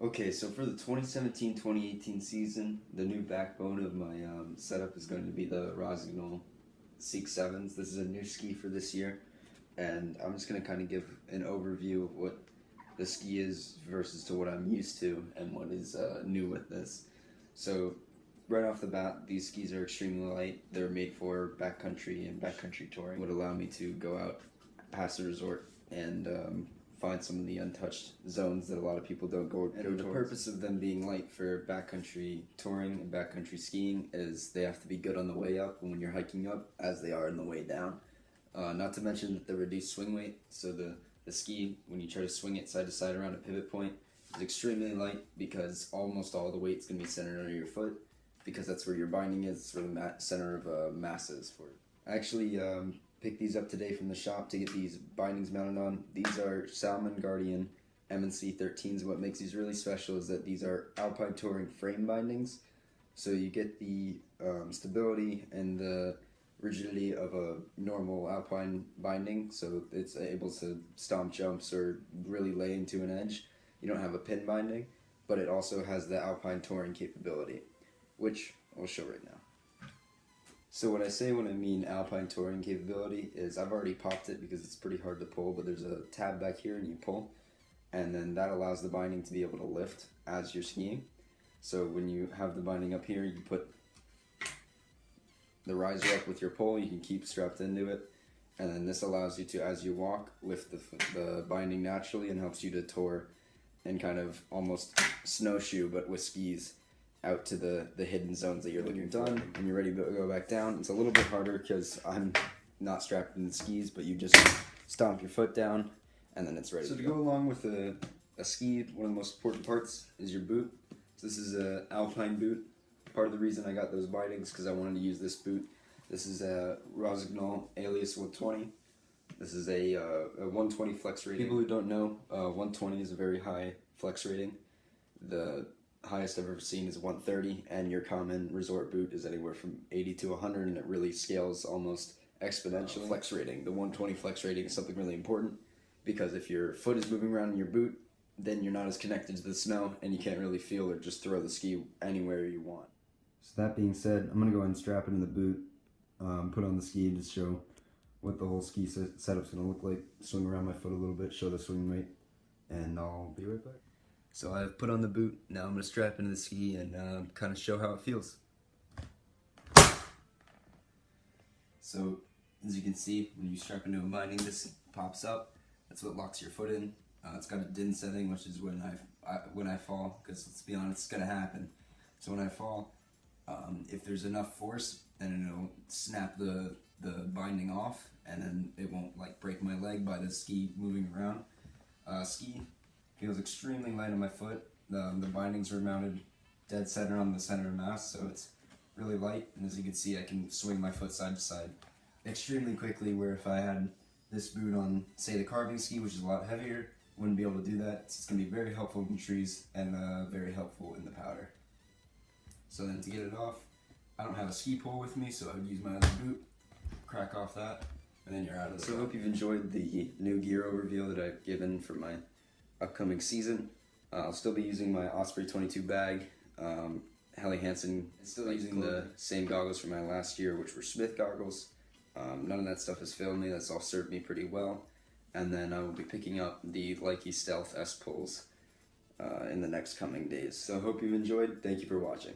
Okay, so for the 2017-2018 season, the new backbone of my setup is going to be the Rossignol Seek 7s. This is a new ski for this year, and I'm just going to kind of give an overview of what the ski is versus to what I'm used to and what is new with this. So right off the bat, these skis are extremely light. They're made for backcountry and backcountry touring. Would allow me to go out past the resort and find some of the untouched zones that a lot of people don't go and the purpose of them being light for backcountry touring and backcountry skiing is they have to be good on the way up when you're hiking up as they are on the way down. Not to mention that the reduced swing weight, so the ski, when you try to swing it side to side around a pivot point, is extremely light because almost all the weight's going to be centered under your foot because that's where your binding is, it's where the center of mass is for it. I actually picked these up today from the shop to get these bindings mounted on. These are Salomon Guardian M&C 13s. What makes these really special is that these are Alpine Touring frame bindings. So you get the stability and the rigidity of a normal Alpine binding, so it's able to stomp jumps or really lay into an edge. You don't have a pin binding, but it also has the Alpine Touring capability, which I'll show right now. So what I say when I mean Alpine Touring capability is I've already popped it because it's pretty hard to pull, but there's a tab back here and you pull, and then that allows the binding to be able to lift as you're skiing. So when you have the binding up here, you put the riser up with your pole, you can keep strapped into it, and then this allows you to, as you walk, lift the binding naturally and helps you to tour and kind of almost snowshoe, but with skis, out to the hidden zones that you're looking for. Done, and you're ready to go back down. It's a little bit harder because I'm not strapped in the skis, but you just stomp your foot down, and then it's ready to go. Along with a ski, one of the most important parts is your boot. So this is an Alpine boot. Part of the reason I got those bindings because I wanted to use this boot. This is a Rossignol Alias 120. This is a 120 flex rating. People who don't know, 120 is a very high flex rating. The highest I've ever seen is 130, and your common resort boot is anywhere from 80 to 100, and it really scales almost exponentially. Flex rating. The 120 flex rating is something really important because if your foot is moving around in your boot, then you're not as connected to the snow, and you can't really feel or just throw the ski anywhere you want. So that being said, I'm going to go ahead and strap it in the boot, put on the ski to show what the whole ski setup's going to look like, swing around my foot a little bit, show the swing weight, and I'll be right back. So I've put on the boot, now I'm going to strap into the ski and kind of show how it feels. So as you can see, when you strap into a binding, this pops up. That's what locks your foot in. It's got a DIN setting, which is when I fall, because let's be honest, it's going to happen. So when I fall, if there's enough force, then it'll snap the binding off, and then it won't like break my leg by the ski moving around. Ski feels extremely light on my foot. The bindings are mounted dead center on the center of mass, so it's really light, and as you can see, I can swing my foot side to side extremely quickly, where if I had this boot on, say, the carving ski, which is a lot heavier, wouldn't be able to do that. It's going to be very helpful in trees and very helpful in the powder. So then to get it off, I don't have a ski pole with me, so I would use my other boot, crack off that, and then you're out of there. So I hope you've enjoyed the new gear overview that I've given for my upcoming season. I'll still be using my Osprey 22 bag. Helly Hansen is still using the same goggles from my last year, which were Smith goggles. None of that stuff has failed me. That's all served me pretty well. And then I will be picking up the Likey Stealth S poles in the next coming days. So I hope you've enjoyed. Thank you for watching.